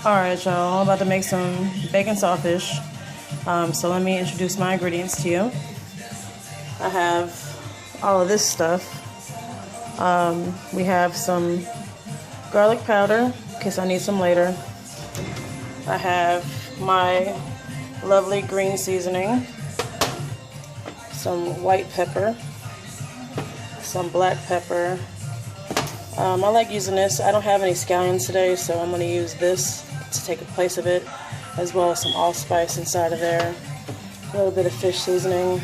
Alright, y'all, I'm about to make some bacon saltfish. So let me introduce my ingredients to you. I have all of this stuff. We have some garlic powder, in case I need some later. I have my lovely green seasoning, some white pepper, some black pepper. I like using this. I don't have any scallions today, so I'm going to use this to take the place of it, as well as some allspice inside of there, a little bit of fish seasoning,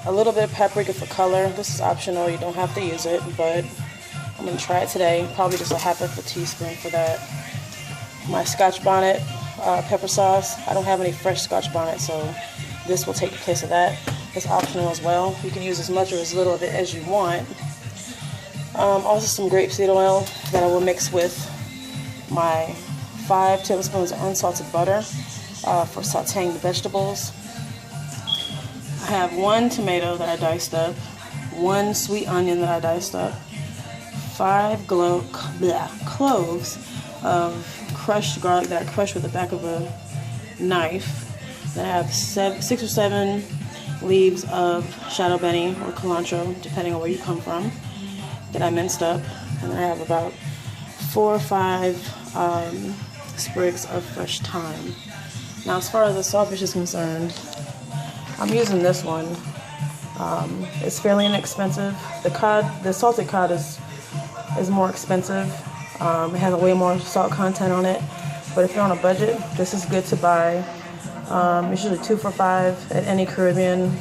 a little bit of paprika for color. This is optional, you don't have to use it, but I'm going to try it today. Probably just a half of a teaspoon for that. My Scotch bonnet pepper sauce. I don't have any fresh Scotch bonnet, so this will take the place of that. It's optional as well. You can use as much or as little of it as you want. Also some grapeseed oil that I will mix with my 5 tablespoons of unsalted butter for sauteing the vegetables. I have 1 tomato that I diced up, 1 sweet onion that I diced up, 5 cloves of crushed garlic that I crushed with the back of a knife. Then I have 6 or 7 leaves of shadow benny or culantro, depending on where you come from, that I minced up. And then I have about 4 or 5 sprigs of fresh thyme. Now, as far as the saltfish is concerned, I'm using this one. It's fairly inexpensive. The salted cod is more expensive. It has a way more salt content on it. But if you're on a budget, this is good to buy. It's usually 2 for $5 at any Caribbean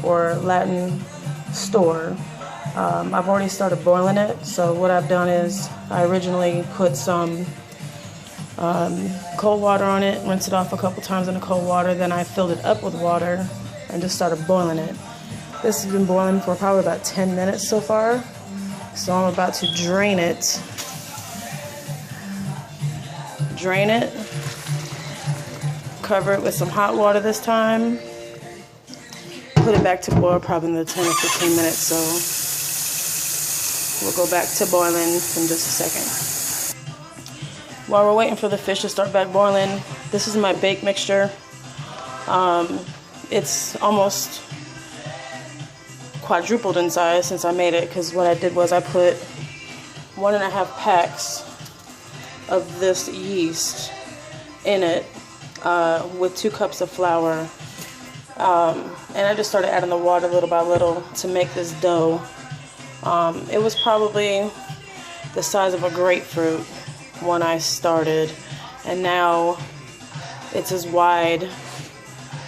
or Latin store. I've already started boiling it, so what I've done is I originally put some cold water on it, rinsed it off a couple times in the cold water, then I filled it up with water and just started boiling it. This has been boiling for probably about 10 minutes so far, so I'm about to drain it. Cover it with some hot water this time, put it back to boil probably in the 10 or 15 minutes, so we'll go back to boiling in just a second. While we're waiting for the fish to start back boiling, this is my bake mixture. It's almost quadrupled in size since I made it, because what I did was I put 1.5 packs of this yeast in it with 2 cups of flour. And I just started adding the water little by little to make this dough. It was probably the size of a grapefruit when I started, and now it's as wide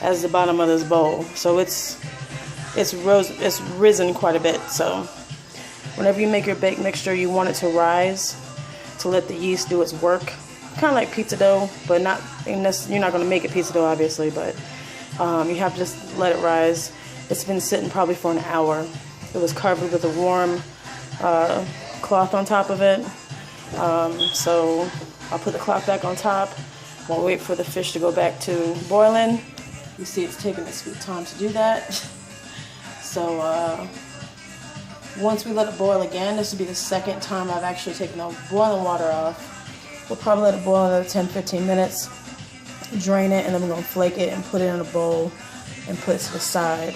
as the bottom of this bowl. So it's risen quite a bit. So whenever you make your baked mixture, you want it to rise to let the yeast do its work. Kind of like pizza dough, but not. You're not going to make it pizza dough, obviously, but you have to just let it rise. It's been sitting probably for an hour. It was covered with a warm cloth on top of it. So I'll put the cloth back on top while we wait for the fish to go back to boiling. You see it's taking its sweet time to do that. So once we let it boil again, this will be the second time I've actually taken the boiling water off. We'll probably let it boil another 10-15 minutes, drain it, and then we're going to flake it and put it in a bowl and put it to the side.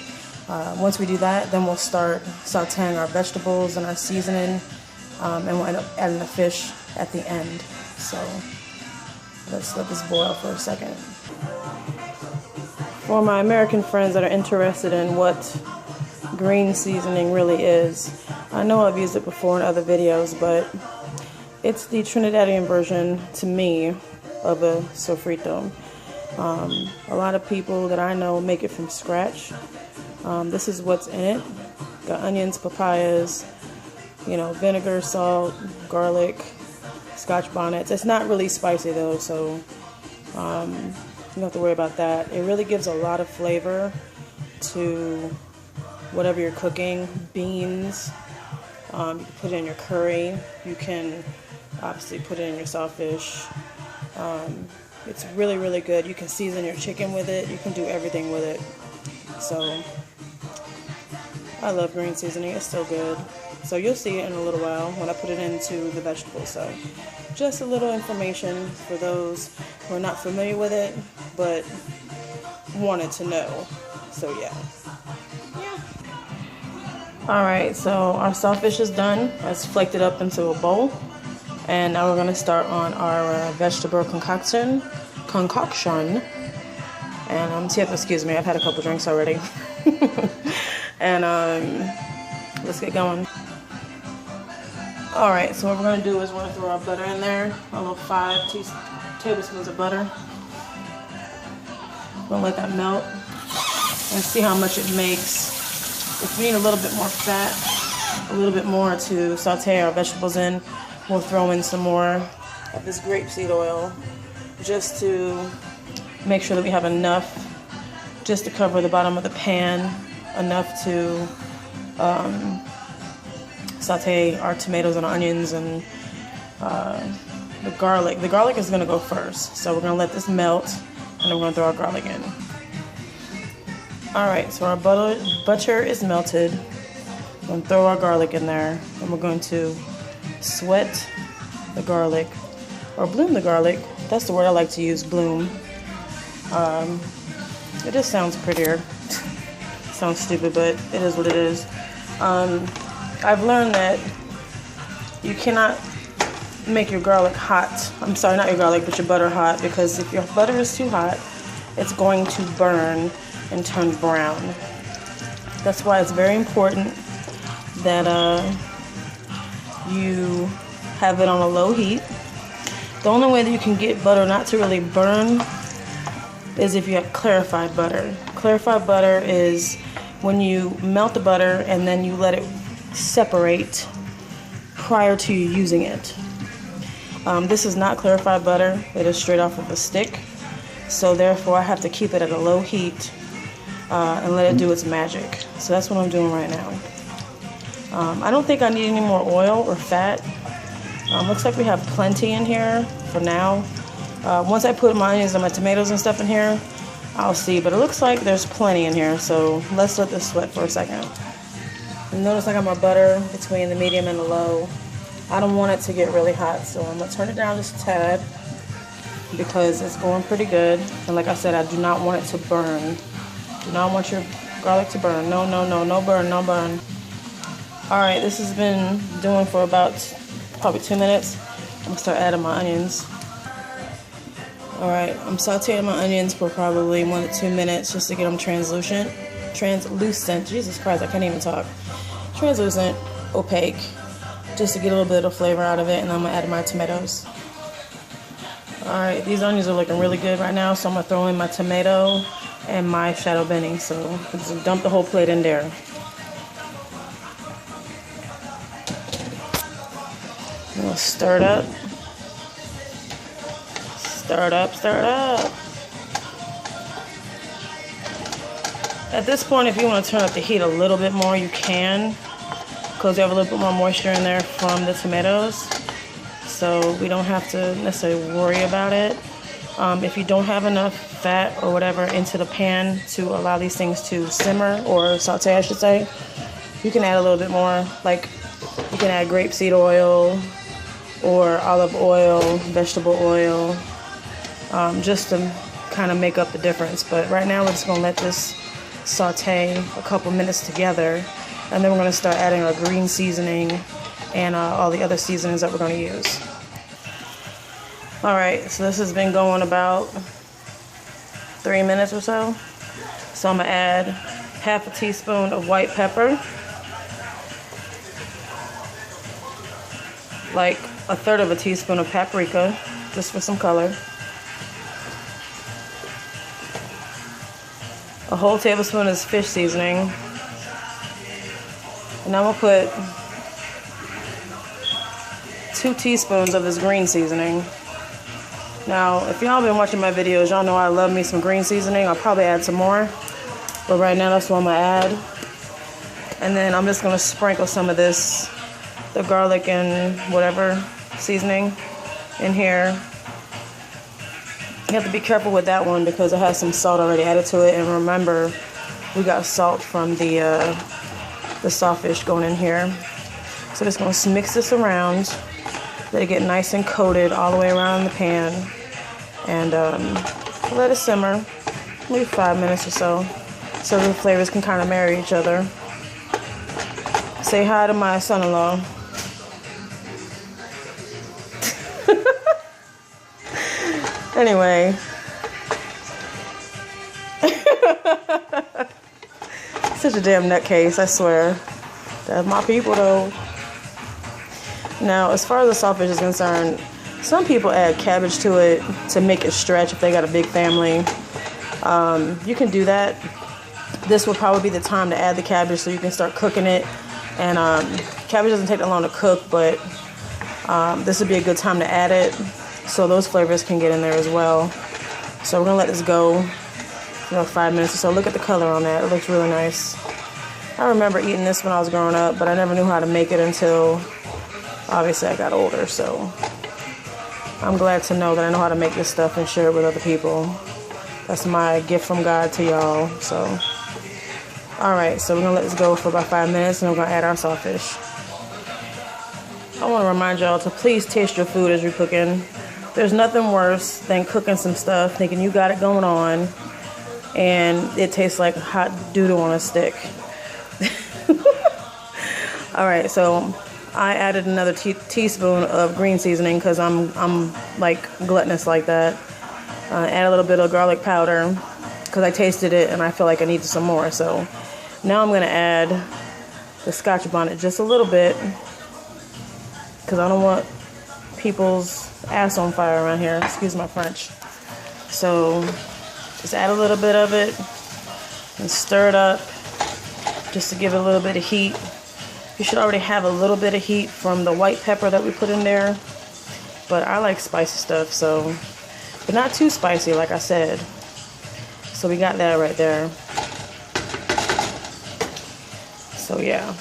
Once we do that, then we'll start sauteing our vegetables and our seasoning, and we'll end up adding the fish at the end. So let's let this boil for a second. For my American friends that are interested in what green seasoning really is, I know I've used it before in other videos, but it's the Trinidadian version, to me, of a sofrito. A lot of people that I know make it from scratch. This is what's in it. Got onions, papayas, vinegar, salt, garlic, Scotch bonnets. It's not really spicy though, so you don't have to worry about that. It really gives a lot of flavor to whatever you're cooking. Beans, you can put it in your curry. You can obviously put it in your saltfish. It's really, really good. You can season your chicken with it. You can do everything with it. So I love green seasoning. It's so good. So you'll see it in a little while when I put it into the vegetables. So just a little information for those who are not familiar with it, but wanted to know. So yeah. Alright, so our saltfish is done. I've flaked it up into a bowl. And now we're going to start on our vegetable concoction. And you have to excuse me, I've had a couple drinks already. And let's get going. Alright, so what we're going to do is we're going to throw our butter in there. A little 5 tablespoons of butter. We're going to let that melt and see how much it makes. If we need a little bit more fat, a little bit more to saute our vegetables in, we'll throw in some more of this grapeseed oil just to make sure that we have enough just to cover the bottom of the pan, enough to saute our tomatoes and onions and the garlic. The garlic is going to go first, so we're going to let this melt and then we're going to throw our garlic in. Alright, so our butter is melted. We're going to throw our garlic in there and we're going to sweat the garlic, or bloom the garlic. That's the word I like to use, bloom. It just sounds prettier. Sounds stupid, but it is what it is. I've learned that you cannot make your garlic hot. I'm sorry, not your garlic, but your butter hot, because if your butter is too hot, it's going to burn and turn brown. That's why it's very important that you have it on a low heat. The only way that you can get butter not to really burn is if you have clarified butter. Clarified butter is when you melt the butter and then you let it separate prior to you using it. This is not clarified butter. It is straight off of a stick. So therefore I have to keep it at a low heat and let it do its magic. So that's what I'm doing right now. I don't think I need any more oil or fat. Looks like we have plenty in here for now. Once I put my onions and my tomatoes and stuff in here, I'll see. But it looks like there's plenty in here, so let's let this sweat for a second. And notice I got my butter between the medium and the low. I don't want it to get really hot, so I'm going to turn it down just a tad because it's going pretty good. And like I said, I do not want it to burn. Do not want your garlic to burn. No, no, no, no burn, no burn. Alright, this has been doing for about probably 2 minutes. I'm going to start adding my onions. Alright, I'm sauteing my onions for probably 1 to 2 minutes just to get them translucent. Jesus Christ, I can't even talk. Translucent, opaque, just to get a little bit of flavor out of it, and then I'm going to add my tomatoes. Alright, these onions are looking really good right now, so I'm going to throw in my tomato and my shadow benny. So just dump the whole plate in there. I'm going to stir it up. Stir it up, stir it up. At this point, if you want to turn up the heat a little bit more, you can, because you have a little bit more moisture in there from the tomatoes. So we don't have to necessarily worry about it. If you don't have enough fat or whatever into the pan to allow these things to simmer, or saute I should say, you can add a little bit more. Like you can add grapeseed oil or olive oil, vegetable oil, just to kind of make up the difference. But right now we're just going to let this saute a couple minutes together, and then we're going to start adding our green seasoning and all the other seasonings that we're going to use. Alright, so this has been going about 3 minutes or so. So I'm going to add half a teaspoon of white pepper, like 1/3 of a teaspoon of paprika, just for some color, a whole tablespoon of fish seasoning, and I'm going to put 2 teaspoons of this green seasoning. Now, if y'all been watching my videos, y'all know I love me some green seasoning. I'll probably add some more, but right now that's what I'm going to add. And then I'm just going to sprinkle some of this, the garlic and whatever seasoning in here. You have to be careful with that one because it has some salt already added to it. And remember, we got salt from the saltfish going in here. So just going to mix this around Let it get nice and coated all the way around the pan. And let it simmer, maybe 5 minutes or so the flavors can kind of marry each other. Say hi to my son-in-law. Anyway. Such a damn nutcase, I swear. That's my people, though. Now, as far as the saltfish is concerned, some people add cabbage to it to make it stretch if they got a big family. You can do that. This would probably be the time to add the cabbage so you can start cooking it. And cabbage doesn't take that long to cook, but this would be a good time to add it so those flavors can get in there as well. So we're gonna let this go, 5 minutes or so. Look at the color on that. It looks really nice. I remember eating this when I was growing up, but I never knew how to make it until obviously I got older. So I'm glad to know that I know how to make this stuff and share it with other people. That's my gift from God to y'all. So, alright, so we're going to let this go for about 5 minutes and we're going to add our saltfish. I want to remind y'all to please taste your food as you're cooking. There's nothing worse than cooking some stuff, thinking you got it going on, and it tastes like hot doo-doo on a stick. Alright, so I added another teaspoon of green seasoning because I'm like gluttonous like that. Add a little bit of garlic powder because I tasted it and I feel like I needed some more. So now I'm going to add the Scotch bonnet just a little bit because I don't want people's ass on fire around here. Excuse my French. So just add a little bit of it and stir it up just to give it a little bit of heat. You should already have a little bit of heat from the white pepper that we put in there. But I like spicy stuff, so, but not too spicy, like I said. So we got that right there. So yeah.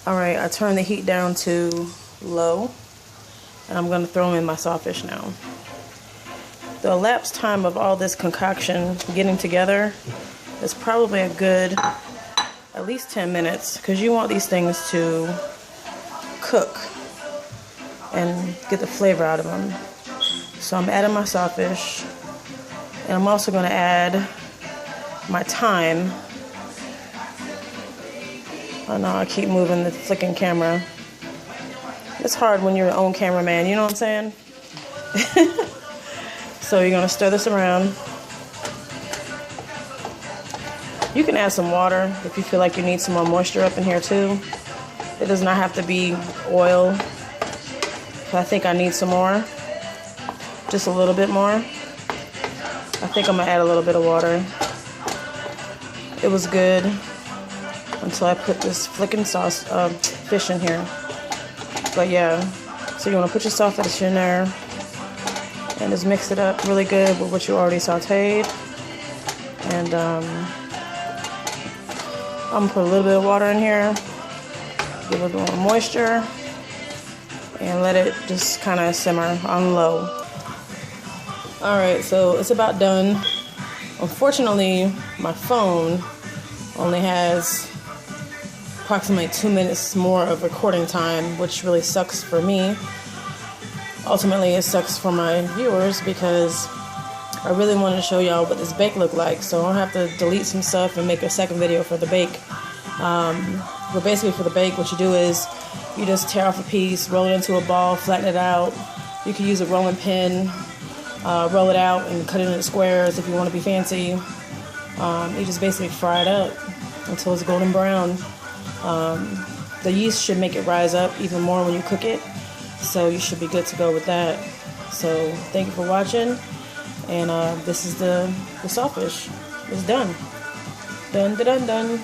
Alright, I turned the heat down to low. And I'm going to throw in my saltfish now. The elapsed time of all this concoction getting together is probably a good at least 10 minutes because you want these things to cook and get the flavor out of them. So I'm adding my saltfish and I'm also going to add my thyme. Oh no, I keep moving the flicking camera. It's hard when you're your own cameraman, you know what I'm saying? So you're going to stir this around. You can add some water if you feel like you need some more moisture up in here too. It does not have to be oil. But I think I need some more. Just a little bit more. I think I'm going to add a little bit of water. It was good until I put this flicking fish in here. But yeah, so you want to put your saltfish in there and just mix it up really good with what you already sauteed. And I'm going to put a little bit of water in here, give it a little more moisture, and let it just kind of simmer on low. Alright, so it's about done. Unfortunately, my phone only has approximately 2 minutes more of recording time, which really sucks for me. Ultimately, it sucks for my viewers because I really wanted to show y'all what this bake looked like, so I'll have to delete some stuff and make a second video for the bake. But basically for the bake, what you do is you just tear off a piece, roll it into a ball, flatten it out. You can use a rolling pin, roll it out and cut it into squares if you want to be fancy. You just basically fry it up until it's golden brown. The yeast should make it rise up even more when you cook it, so you should be good to go with that. So thank you for watching. And this is the saltfish. It's done. Done, done, done.